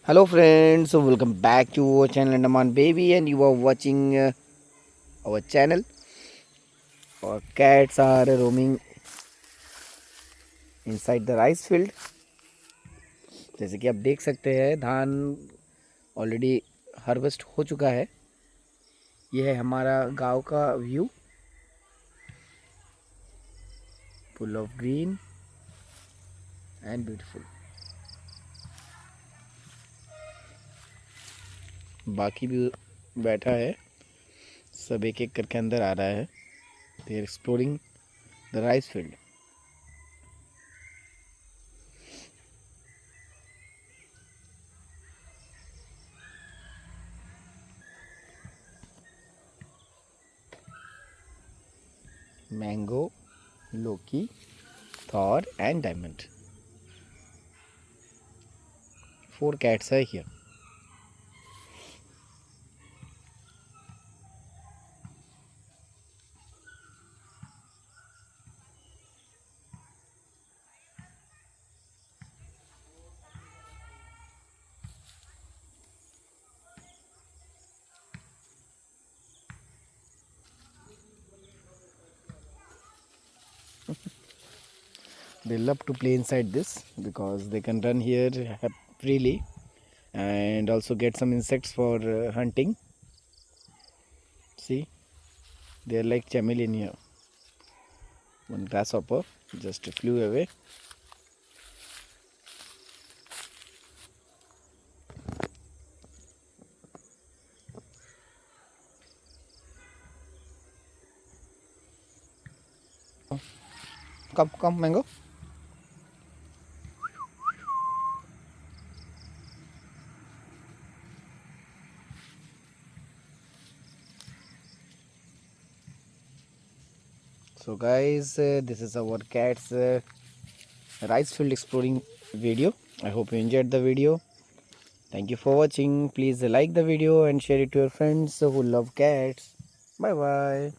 Hello friends, so welcome back to our channel Andaman Baby, and you are watching our channel. Our cats are roaming inside the rice field. जैसे कि आप देख सकते हैं धान already harvest हो चुका है। ये है हमारा गांव का view, full of green and beautiful. बाकी भी बैठा है, सब एक एक करके अंदर आ रहा है। They are exploring the rice field. Mango, Loki, Thor and Diamond. 4 cats are here. They love to play inside this because they can run here freely and also get some insects for hunting. See, they are like chameleon here. One grasshopper just flew away. Come, Mango. So guys, this is our cat's rice field exploring video. I hope you enjoyed the video. Thank you for watching. Please like the video and share it to your friends who love cats. Bye bye.